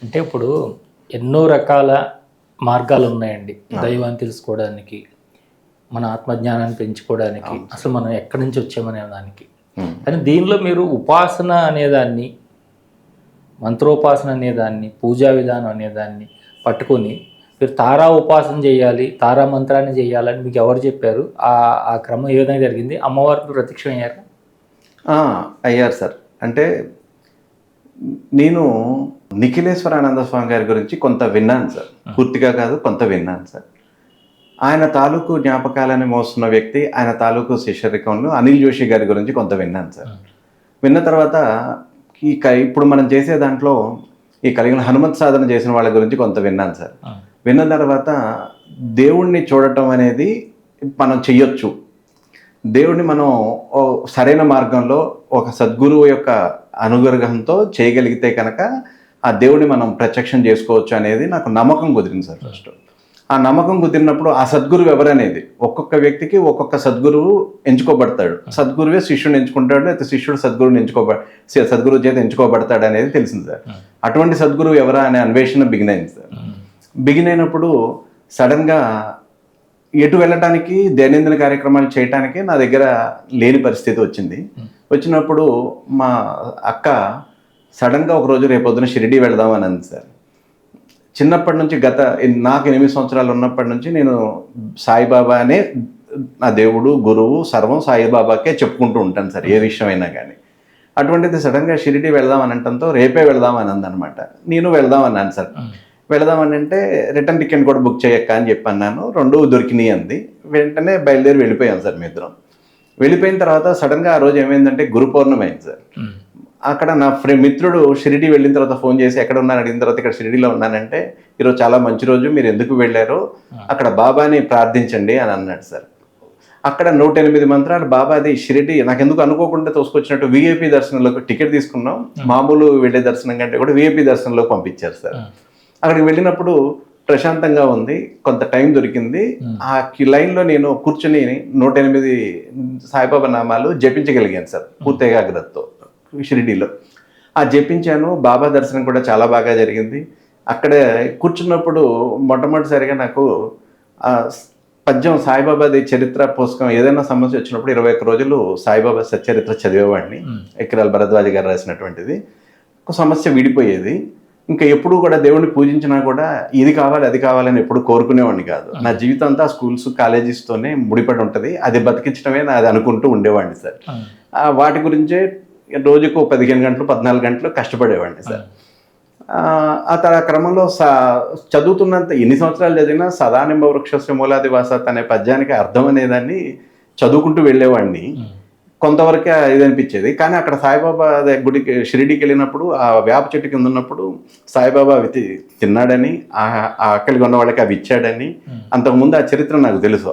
అంటే ఇప్పుడు ఎన్నో రకాల మార్గాలు ఉన్నాయండి దైవాన్ని తెలుసుకోవడానికి, మన ఆత్మజ్ఞానాన్ని పెంచుకోవడానికి, అసలు మనం ఎక్కడి నుంచి వచ్చామనే దానికి. కానీ దీనిలో మీరు ఉపాసన అనేదాన్ని, మంత్రోపాసన అనేదాన్ని, పూజా విధానం అనేదాన్ని పట్టుకొని మీరు తారా ఉపాసన చేయాలి, తారా మంత్రాన్ని చేయాలని మీకు ఎవరు చెప్పారు? ఆ క్రమం ఏ విధంగా జరిగింది? అమ్మవారికి ప్రత్యక్షం అయ్యారు? అయ్యారు సార్. అంటే నేను నిఖిలేశ్వరానంద స్వామి గారి గురించి కొంత విన్నాను సార్. పూర్తిగా కాదు, కొంత విన్నాను సార్. ఆయన తాలూకు జ్ఞాపకాలని మోస్తున్న వ్యక్తి, ఆయన తాలూకు శిష్యరికంలో అనిల్ జోషి గారి గురించి కొంత విన్నాను సార్. విన్న తర్వాత ఇప్పుడు మనం చేసే దాంట్లో ఈ కలిగిన హనుమత్ సాధన చేసిన వాళ్ళ గురించి కొంత విన్నాను సార్. విన్న తర్వాత దేవుణ్ణి చూడటం అనేది మనం చెయ్యొచ్చు. దేవుడిని మనం సరైన మార్గంలో ఒక సద్గురువు యొక్క అనుగ్రహంతో చేయగలిగితే కనుక ఆ దేవుడిని మనం ప్రత్యక్షం చేసుకోవచ్చు అనేది నాకు నమ్మకం కుదిరింది సార్. ఫస్ట్ ఆ నమ్మకం కుదిరినప్పుడు ఆ సద్గురువు ఎవరనేది ఒక్కొక్క వ్యక్తికి ఒక్కొక్క సద్గురువు ఎంచుకోబడతాడు. సద్గురువే శిష్యుని ఎంచుకుంటాడు, అయితే శిష్యుడు సద్గురువుని సద్గురువు చేత ఎంచుకోబడతాడు అనేది తెలిసింది సార్. అటువంటి సద్గురువు ఎవరా అనే అన్వేషణ బిగిన్ అయింది సార్. బిగిన్ అయినప్పుడు సడన్గా ఎటు వెళ్ళటానికి, దైనందిన కార్యక్రమాలు చేయటానికి నా దగ్గర లేని పరిస్థితి వచ్చింది. వచ్చినప్పుడు మా అక్క సడన్గా ఒకరోజు రేపొద్దున షిరిడీ వెళదామని అంది సార్. చిన్నప్పటి నుంచి నాకు 8 సంవత్సరాలు ఉన్నప్పటి నుంచి నేను సాయిబాబా అనే నా దేవుడు, గురువు, సర్వం సాయిబాబాకే చెప్పుకుంటూ ఉంటాను సార్, ఏ విషయం అయినా కానీ. అటువంటిది సడన్గా షిరిడీ వెళదామని అనటంతో రేపే వెళదామని అందనమాట. నేను వెళదామన్నాను సార్. వెళదామని అంటే రిటర్న్ టికెట్ కూడా బుక్ చేయక్క అని చెప్పి అన్నాను. 2 దొరికినాయి అంది. వెంటనే బయలుదేరి వెళ్ళిపోయాం సార్ మీ ఇద్దరం. వెళ్ళిపోయిన తర్వాత సడన్గా ఆ రోజు ఏమైందంటే గురు పౌర్ణమి అయింది సార్. అక్కడ నా మిత్రుడు షిరిడీ వెళ్ళిన తర్వాత ఫోన్ చేసి ఎక్కడ ఉన్నాను అడిగిన తర్వాత ఇక్కడ షిరిడీలో ఉన్నానంటే, ఈరోజు చాలా మంచి రోజు, మీరు ఎందుకు వెళ్ళారో అక్కడ బాబాని ప్రార్థించండి అని అన్నాడు సార్. అక్కడ 108 మంత్రాలు బాబాది షిరిడీ నాకెందుకు అనుకోకుండా తోసుకొచ్చినట్టు విఐపి దర్శనంలోకి టికెట్ తీసుకున్నాం. మామూలు వెళ్ళే దర్శనం కంటే కూడా విఐపి దర్శనంలోకి పంపించారు సార్. అక్కడికి వెళ్ళినప్పుడు ప్రశాంతంగా ఉంది, కొంత టైం దొరికింది. ఆ లైన్లో నేను కూర్చుని 108 సాయిబాబా నామాలు జపించగలిగాను సార్ పూర్తి ఏకాగ్రతతో షిరిడీలో. ఆ జపించాను. బాబా దర్శనం కూడా చాలా బాగా జరిగింది. అక్కడే కూర్చున్నప్పుడు మొట్టమొదటిసారిగా నాకు పద్యం సాయిబాబాది చరిత్ర పుస్తకం ఏదైనా సమస్య వచ్చినప్పుడు 21 రోజులు సాయిబాబా సచ్చరిత్ర చదివేవాడిని. ఎక్కిరాల భరద్వాజ గారు రాసినటువంటిది. ఒక సమస్య విడిపోయేది. ఇంకా ఎప్పుడు కూడా దేవుడిని పూజించినా కూడా ఇది కావాలి అది కావాలని ఎప్పుడు కోరుకునేవాడిని కాదు. నా జీవితం అంతా స్కూల్స్ కాలేజెస్తోనే ముడిపడి ఉంటుంది. అది బతికించడమే అది అనుకుంటూ ఉండేవాడిని సార్. వాటి గురించే రోజుకు 15 గంటలు 14 గంటలు కష్టపడేవాడిని సార్. ఆ క్రమంలో చదువుతున్నంత ఎన్ని సంవత్సరాలు చదివినా సదానింబ వృక్షస్య మూలాదివాసత్ అనే పద్యానికి అర్థం అనేదాన్ని చదువుకుంటూ వెళ్ళేవాడిని. కొంతవరకే ఇది అనిపించేది. కానీ అక్కడ సాయిబాబా గుడికి షిరిడీకి వెళ్ళినప్పుడు ఆ వేప చెట్టు కింద ఉన్నప్పుడు సాయిబాబా అవి తిన్నాడని, ఆ ఆకలిగా ఉన్న వాళ్ళకి అవి ఇచ్చాడని, అంతకుముందు ఆ చరిత్ర నాకు తెలుసు.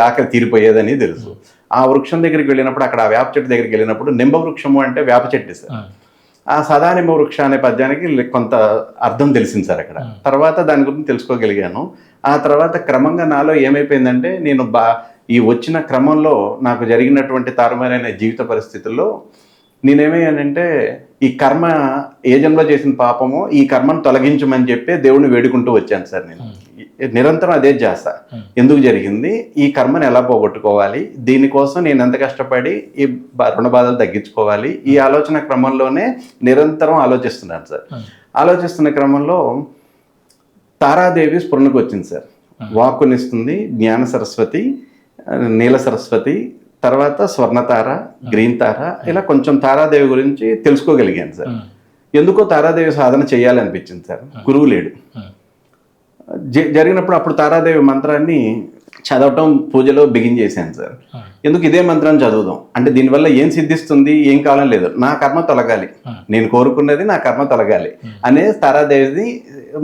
ఆకలి తీరిపోయేదని తెలుసు. ఆ వృక్షం దగ్గరికి వెళ్ళినప్పుడు, అక్కడ ఆ వేప చెట్టు దగ్గరికి వెళ్ళినప్పుడు, నింబ వృక్షము అంటే వేప చెట్టు సార్. ఆ సదానింబ వృక్ష అనే పద్యానికి కొంత అర్థం తెలిసింది సార్ అక్కడ. తర్వాత దాని గురించి తెలుసుకోగలిగాను. ఆ తర్వాత క్రమంగా నాలో ఏమైపోయిందంటే, నేను ఈ వచ్చిన క్రమంలో నాకు జరిగినటువంటి తారుమారైన జీవిత పరిస్థితుల్లో నేనేమయ్యానంటే, ఈ కర్మ ఏ జన్మలో చేసిన పాపమో ఈ కర్మను తొలగించమని చెప్పి దేవుడిని వేడుకుంటూ వచ్చాను సార్. నేను నిరంతరం అదే చేస్తా. ఎందుకు జరిగింది, ఈ కర్మను ఎలా పోగొట్టుకోవాలి, దీనికోసం నేను ఎంత కష్టపడి ఈ రుణ బాధలు తగ్గించుకోవాలి, ఈ ఆలోచన క్రమంలోనే నిరంతరం ఆలోచిస్తున్నాను సార్. ఆలోచిస్తున్న క్రమంలో తారాదేవి స్ఫురణకు వచ్చింది సార్. వాక్కునిస్తుంది జ్ఞాన సరస్వతి, నీల సరస్వతి, తర్వాత స్వర్ణతార, గ్రీన్ తార, ఇలా కొంచెం తారాదేవి గురించి తెలుసుకోగలిగాను సార్. ఎందుకో తారాదేవి సాధన చేయాలనిపించింది సార్. గురువు లేడు. జరిగినప్పుడు అప్పుడు తారాదేవి మంత్రాన్ని చదవటం పూజలో బిగిన్ చేశాను సార్. ఎందుకు ఇదే మంత్రాన్ని చదువుదాం అంటే దీనివల్ల ఏం సిద్ధిస్తుంది, ఏం కావాలని లేదు, నా కర్మ తొలగాలి, నేను కోరుకున్నది నా కర్మ తొలగాలి అనే తారాదేవిది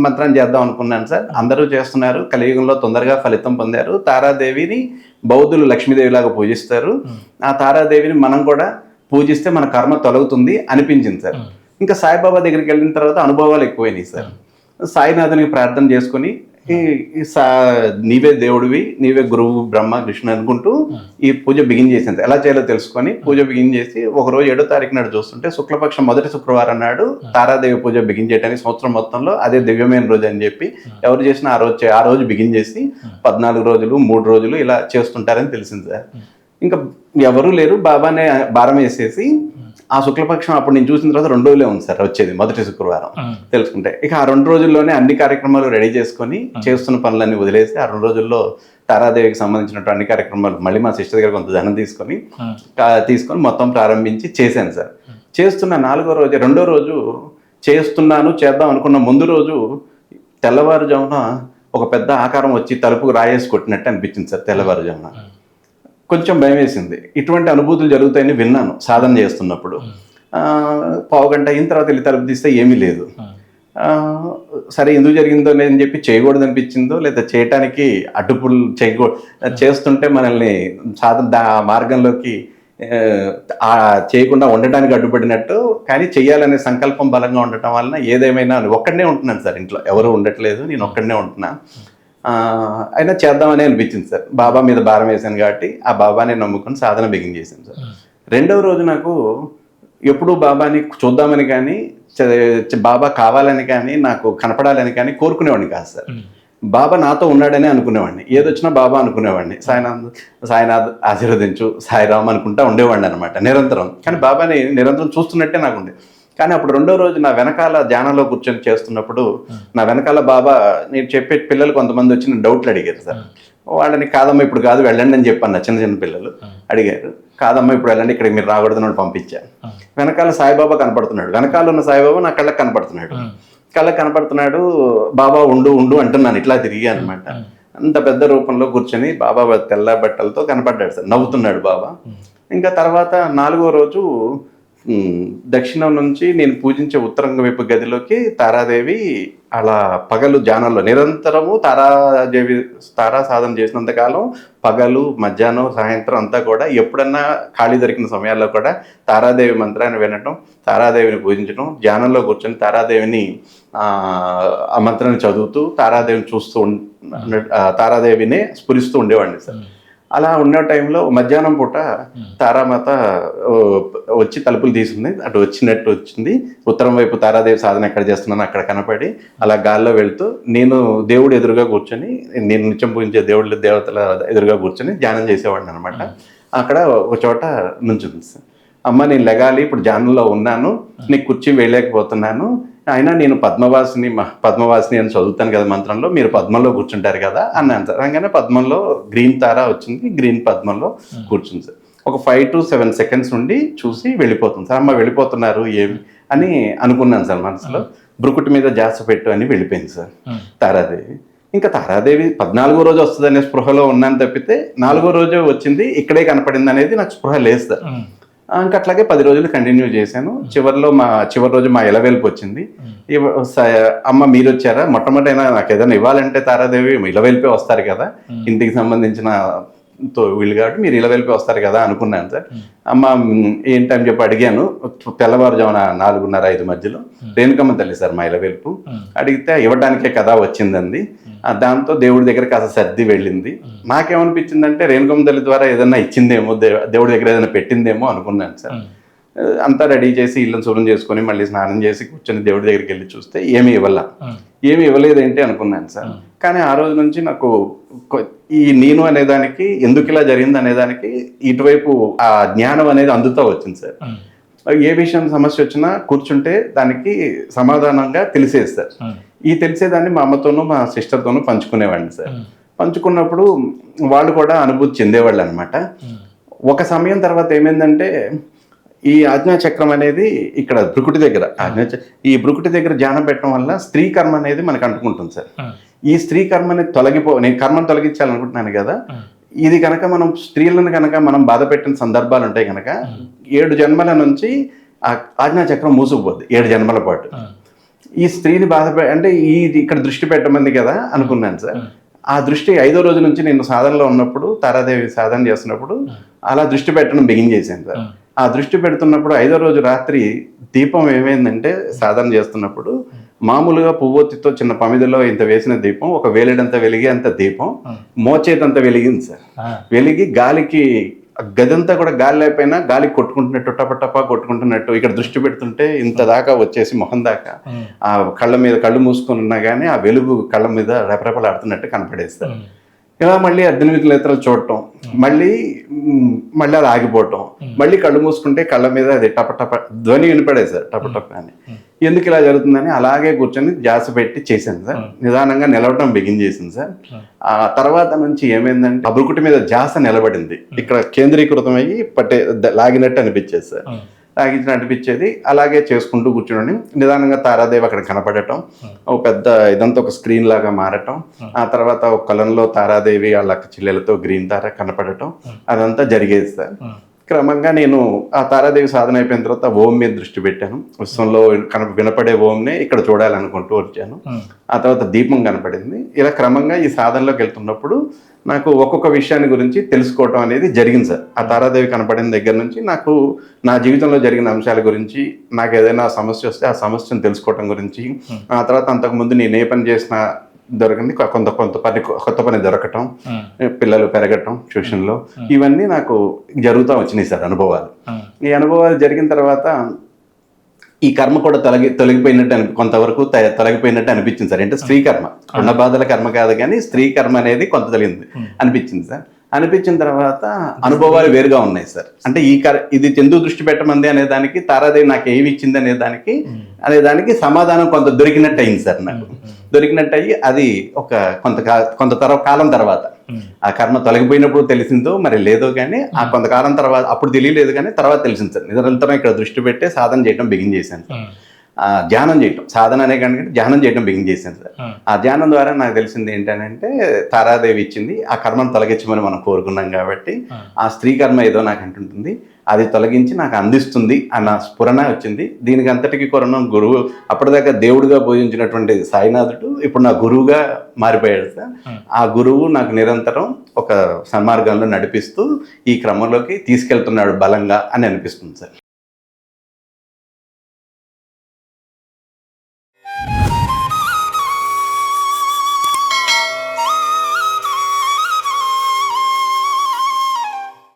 మంత్రాన్ని చేద్దాం అనుకున్నాను సార్. అందరూ చేస్తున్నారు, కలియుగంలో తొందరగా ఫలితం పొందారు. తారాదేవిని బౌద్ధులు లక్ష్మీదేవిలాగా పూజిస్తారు. ఆ తారాదేవిని మనం కూడా పూజిస్తే మన కర్మ తొలగుతుంది అనిపించింది సార్. ఇంకా సాయిబాబా దగ్గరికి వెళ్ళిన తర్వాత అనుభవాలు ఎక్కువైనాయి సార్. సాయినాథునికి ప్రార్థన చేసుకుని నీవే దేవుడివి, నీవే గురువు బ్రహ్మ కృష్ణ అనుకుంటూ ఈ పూజ బిగిన్ చేసింది. ఎలా చేయాలో తెలుసుకొని పూజ బిగిన్ చేసి ఒకరోజు 7వ తారీఖు నాడు చూస్తుంటే శుక్లపక్షం మొదటి శుక్రవారం నాడు తారాదేవి పూజ బిగిన్ చేయడానికి సంవత్సరం మొత్తంలో అదే దివ్యమైన రోజు అని చెప్పి ఎవరు చేసినా ఆ రోజు బిగిన్ చేసి 14 రోజులు 3 రోజులు ఇలా చేస్తుంటారని తెలిసింది సార్. ఇంకా ఎవరూ లేరు, బాబానే భారం వేసేసి ఆ శుక్లపక్షం అప్పుడు నేను చూసిన తర్వాత 2 రోజులే ఉంది సార్ వచ్చేది, మొదటి శుక్రవారం తెలుసుకుంటే. ఇక ఆ 2 రోజుల్లోనే అన్ని కార్యక్రమాలు రెడీ చేసుకొని చేస్తున్న పనులన్నీ వదిలేసి ఆ 2 రోజుల్లో తారాదేవికి సంబంధించినటువంటి అన్ని కార్యక్రమాలు మళ్ళీ మా సిస్టర్ దగ్గర కొంత ధనం తీసుకొని మొత్తం ప్రారంభించి చేశాను సార్. చేస్తున్న 4వ రోజు 2వ రోజు చేద్దాం అనుకున్న ముందు రోజు తెల్లవారుజామున ఒక పెద్ద ఆకారం వచ్చి తలుపుకు రాయేసి కొట్టినట్టు అనిపించింది సార్. తెల్లవారుజామున కొంచెం భయం వేసింది. ఇటువంటి అనుభూతులు జరుగుతాయని విన్నాను సాధన చేస్తున్నప్పుడు. పావు గంట అయిన తర్వాత వెళ్ళి తలుపు తీస్తే ఏమీ లేదు. సరే ఎందుకు జరిగిందో అని చెప్పి చేయకూడదు అనిపించిందో, లేదా చేయటానికి అడ్డుపులు చేస్తుంటే మనల్ని సాధన మార్గంలోకి చేయకుండా ఉండటానికి అడ్డుపడినట్టు, కానీ చెయ్యాలనే సంకల్పం బలంగా ఉండటం వలన ఏదేమైనా ఒక్కడనే ఉంటున్నాను సార్, ఇంట్లో ఎవరు ఉండట్లేదు, నేను ఒక్కడనే ఉంటున్నా. అయినా చేద్దామని అనిపించింది సార్. బాబా మీద భారం వేశాను కాబట్టి ఆ బాబాని నమ్ముకొని సాధన బిగిన్ చేశాను సార్. 2వ రోజు నాకు ఎప్పుడూ బాబాని చూద్దామని కానీ బాబా కావాలని కానీ నాకు కనపడాలని కానీ కోరుకునేవాడిని కాదు సార్. బాబా నాతో ఉన్నాడని అనుకునేవాడిని, ఏదొచ్చినా బాబా అనుకునేవాడిని. సాయినాథ్ ఆశీర్వదించు, సాయిరామ్ అనుకుంటా ఉండేవాడిని అనమాట నిరంతరం. కానీ బాబాని నిరంతరం చూస్తున్నట్టే నాకు ఉండేది. కానీ అప్పుడు 2వ రోజు నా వెనకాల ధ్యానంలో కూర్చొని చేస్తున్నప్పుడు నా వెనకాల బాబా నేను చెప్పే పిల్లలు కొంతమంది వచ్చి నేను డౌట్లు అడిగారు సార్. వాళ్ళని కాదమ్మా ఇప్పుడు కాదు వెళ్ళండి అని చెప్పాను. చిన్న పిల్లలు అడిగారు, కాదమ్మా ఇప్పుడు వెళ్ళండి, ఇక్కడికి మీరు రాకూడదని పంపించాను. వెనకాల సాయిబాబా కనపడుతున్నాడు, వెనకాల ఉన్న సాయిబాబా నా కళ్ళకి కనపడుతున్నాడు. బాబా ఉండు అంటున్నాను ఇట్లా తిరిగి అనమాట. అంత పెద్ద రూపంలో కూర్చొని బాబా తెల్ల బట్టలతో కనపడ్డాడు సార్, నవ్వుతున్నాడు బాబా. ఇంకా తర్వాత 4వ రోజు దక్షిణం నుంచి నేను పూజించే ఉత్తరం వైపు గదిలోకి తారాదేవి అలా పగలు ధ్యానంలో నిరంతరము తారా సాధన చేసినంతకాలం పగలు మధ్యాహ్నం సాయంత్రం అంతా కూడా ఎప్పుడన్నా ఖాళీ దొరికిన సమయాల్లో కూడా తారాదేవి మంత్రాన్ని వినటం, తారాదేవిని పూజించడం, ధ్యానంలో కూర్చొని తారాదేవిని ఆ మంత్రాన్ని చదువుతూ తారాదేవిని చూస్తూ తారాదేవిని స్ఫురిస్తూ ఉండేవాడిని సార్. అలా ఉన్న టైంలో మధ్యాహ్నం పూట తారామాత వచ్చి తలుపులు తీసుకుంది, అటు వచ్చినట్టు వచ్చింది. ఉత్తరం వైపు తారాదేవి సాధన ఎక్కడ చేస్తున్నాను అక్కడ కనపడి అలా గాల్లో వెళ్తూ నేను దేవుడు ఎదురుగా కూర్చొని, నేను నిత్యం పూజించే దేవతల ఎదురుగా కూర్చొని ధ్యానం చేసేవాడిని అనమాట. అక్కడ ఒక చోట నుంచుంది సార్. అమ్మ నేను లెగాలి, ఇప్పుడు ధ్యానంలో ఉన్నాను, నీకు కుర్చీ వేయలేకపోతున్నాను, అయినా నేను పద్మవాసిని అని చదువుతాను కదా మంత్రంలో, మీరు పద్మంలో కూర్చుంటారు కదా అన్నాను సార్. అనగానే పద్మంలో గ్రీన్ తారా వచ్చింది, గ్రీన్ పద్మంలో కూర్చుంది సార్. ఒక 5 to 7 seconds నుండి చూసి వెళ్ళిపోతుంది సార్. అమ్మ వెళ్ళిపోతున్నారు ఏమి అని అనుకున్నాను సార్ మనసులో. బ్రుకుటి మీద జాస పెట్టు అని వెళ్ళిపోయింది సార్ తారాదేవి. ఇంకా తారాదేవి 14వ రోజు వస్తుంది అనే స్పృహలో ఉన్నాను తప్పితే 4వ రోజు వచ్చింది ఇక్కడే కనపడింది అనేది నాకు స్పృహ లేదు సార్. ఇంకా అట్లాగే 10 రోజులు కంటిన్యూ చేశాను. చివరి రోజు మా ఇలవేల్పు వచ్చింది. అమ్మ మీరు వచ్చారా, మొట్టమొదటైనా నాకు ఏదైనా ఇవ్వాలంటే తారాదేవి ఇలవేల్పే వస్తారు కదా, ఇంటికి సంబంధించిన వీళ్ళు కాబట్టి మీరు ఇలవేల్పే వస్తారు కదా అనుకున్నాను సార్. అమ్మ ఏంటని చెప్పి అడిగాను. తెల్లవారుజామున 4:30-5 మధ్యలో రేణుకమ్మ తల్లి సార్ మా ఇలవేల్పు. అడిగితే ఇవ్వడానికే కదా వచ్చిందండి. దాంతో దేవుడి దగ్గర కాస్త సర్ది వెళ్ళింది. నాకేమనిపించిందంటే రేణుకమ్మ తల్లి ద్వారా ఏదైనా ఇచ్చిందేమో, దేవుడి దగ్గర ఏదైనా పెట్టిందేమో అనుకున్నాను సార్. అంతా రెడీ చేసి ఇళ్ళని శుభ్రం చేసుకొని మళ్ళీ స్నానం చేసి కూర్చొని దేవుడి దగ్గరికి వెళ్ళి చూస్తే ఏమీ ఇవ్వలేదేంటి అనుకున్నాను సార్. కానీ ఆ రోజు నుంచి నాకు ఈ నేను అనేదానికి, ఎందుకు ఇలా జరిగింది అనేదానికి ఇటువైపు ఆ జ్ఞానం అనేది అందుతూ వచ్చింది సార్. ఏ విషయం సమస్య వచ్చినా కూర్చుంటే దానికి సమాధానంగా తెలిసేది సార్. ఈ తెలిసేదాన్ని మా అమ్మతోనూ మా సిస్టర్తోనూ పంచుకునేవాడిని సార్. పంచుకున్నప్పుడు వాళ్ళు కూడా అనుభూతి చెందేవాళ్ళు అనమాట. ఒక సమయం తర్వాత ఏమైందంటే ఈ ఆజ్ఞాచక్రం అనేది ఇక్కడ బ్రుకుటి దగ్గర ఈ బ్రుకుటి దగ్గర ధ్యానం పెట్టడం వల్ల స్త్రీ కర్మ అనేది మనకు అంటుకుంటుంది సార్. ఈ స్త్రీ కర్మని నేను కర్మను తొలగించాలనుకుంటున్నాను కదా, ఇది కనుక మనం స్త్రీలను కనుక మనం బాధ పెట్టిన సందర్భాలు ఉంటాయి కనుక 7 జన్మల నుంచి ఆ ఆజ్ఞాచక్రం మూసుకుపోద్ది 7 జన్మల పాటు. ఈ స్త్రీని అంటే ఇక్కడ దృష్టి పెట్టమంది కదా అనుకున్నాను సార్. ఆ దృష్టి 5వ రోజు నుంచి నేను సాధనలో ఉన్నప్పుడు, తారాదేవి సాధన చేస్తున్నప్పుడు అలా దృష్టి పెట్టడం బిగిన్ చేశాను సార్. ఆ దృష్టి పెడుతున్నప్పుడు 5వ రోజు రాత్రి దీపం ఏమైందంటే సాధన చేస్తున్నప్పుడు మామూలుగా పువ్వొత్తితో చిన్న పమిదలో ఇంత వేసిన దీపం ఒక వేలెడంత వెలిగే అంత దీపం మోచేతంత వెలిగింది సార్. వెలిగి గాలికి గదంతా కూడా గాలి లేకపోయినా గాలి కొట్టుకుంటున్నట్టు టపటపా కొట్టుకుంటున్నట్టు ఇక్కడ దృష్టి పెడుతుంటే ఇంత దాకా వచ్చేసి మొహం దాకా ఆ కళ్ళ మీద కళ్ళు మూసుకొని ఉన్నా కానీ ఆ వెలుగు కళ్ళ మీద రెపరెపలాడుతున్నట్టు కనపడేస్తారు. ఇలా మళ్ళీ 18 నేత్రాలు చూడటం, మళ్ళీ అది ఆగిపోవటం, మళ్ళీ కళ్ళు మూసుకుంటే కళ్ళ మీద అది టపటప ధ్వని వినపడేది సార్, టపటప అని. ఎందుకు ఇలా జరుగుతుందని అలాగే కూర్చొని ధ్యాస పెట్టి చేశాను సార్. నిదానంగా నిలవటం బిగిన్ చేసింది సార్. ఆ తర్వాత నుంచి ఏమైందంటే అబుకుటి మీద ధ్యాస నిలబడింది, ఇక్కడ కేంద్రీకృతం అయ్యి లాగినట్టు అనిపించేది సార్. లాగించిన అనిపించేది. అలాగే చేసుకుంటూ కూర్చోండి. నిదానంగా తారాదేవి అక్కడ కనపడటం, ఒక పెద్ద ఇదంతా ఒక స్క్రీన్ లాగా మారటం, ఆ తర్వాత ఒక కొలంలో తారాదేవి వాళ్ళ చెల్లెలతో గ్రీన్ తార కనపడటం, అదంతా జరిగేది సార్. క్రమంగా నేను ఆ తారాదేవి సాధన అయిపోయిన తర్వాత ఓం మీద దృష్టి పెట్టాను. విశ్వంలో వినపడే ఓంనే ఇక్కడ చూడాలనుకుంటూ వచ్చాను. ఆ తర్వాత దీపం కనపడింది. ఇలా క్రమంగా ఈ సాధనలోకి వెళ్తున్నప్పుడు నాకు ఒక్కొక్క విషయాన్ని గురించి తెలుసుకోవటం అనేది జరిగింది సార్. ఆ తారాదేవి కనపడిన దగ్గర నుంచి నాకు నా జీవితంలో జరిగిన అంశాల గురించి, నాకు ఏదైనా సమస్య వస్తే ఆ సమస్యను తెలుసుకోవటం గురించి, ఆ తర్వాత అంతకుముందు నేను ఏ పని చేసినా దొరకండి కొత్త పని దొరకటం, పిల్లలు పెరగటం ట్యూషన్లో, ఇవన్నీ నాకు జరుగుతూ వచ్చినాయి సార్ అనుభవాలు. ఈ అనుభవాలు జరిగిన తర్వాత ఈ కర్మ కూడా తొలగిపోయినట్టు కొంతవరకు తొలగిపోయినట్టు అనిపించింది సార్. అంటే స్త్రీ కర్మ, ఉన్న బాధల కర్మ కాదు కానీ స్త్రీ కర్మ అనేది కొంత తొలగింది అనిపించింది సార్. అనిపించిన తర్వాత అనుభవాలు వేరుగా ఉన్నాయి సార్. అంటే ఇది ఎందుకు దృష్టి పెట్టమంది అనే దానికి, తారాదేవి నాకు ఏమి ఇచ్చింది అనే దానికి సమాధానం కొంత దొరికినట్టు అయింది సార్. నాకు దొరికినట్టు అయ్యి అది ఒక కొంత కాలం తర్వాత, ఆ కర్మ తొలగిపోయినప్పుడు తెలిసిందో మరి లేదో కానీ ఆ కొంతకాలం తర్వాత, అప్పుడు తెలియలేదు కానీ తర్వాత తెలిసింది సార్. నిరంతరం ఇక్కడ దృష్టి పెట్టే సాధన చేయడం బిగిన్ చేశాను సార్. ధ్యానం చేయటం, సాధన అనే కంటే ధ్యానం చేయడం బిగిన్ చేశాను సార్. ఆ ధ్యానం ద్వారా నాకు తెలిసింది ఏంటంటే తారాదేవి ఇచ్చింది, ఆ కర్మను తొలగించమని మనం కోరుకున్నాం కాబట్టి ఆ స్త్రీ కర్మ ఏదో నాకు అంటుంటుంది, అది తొలగించి నాకు అందిస్తుంది అన్న స్ఫురణ వచ్చింది. దీనికి అంతటికీ కొరణం గురువు. అప్పటిదాకా దేవుడిగా పూజించినటువంటి సాయినాథుడు ఇప్పుడు నా గురువుగా మారిపోయాడు సార్. ఆ గురువు నాకు నిరంతరం ఒక సన్మార్గంలో నడిపిస్తూ ఈ క్రమంలోకి తీసుకెళ్తున్నాడు బలంగా అని అనిపిస్తుంది సార్.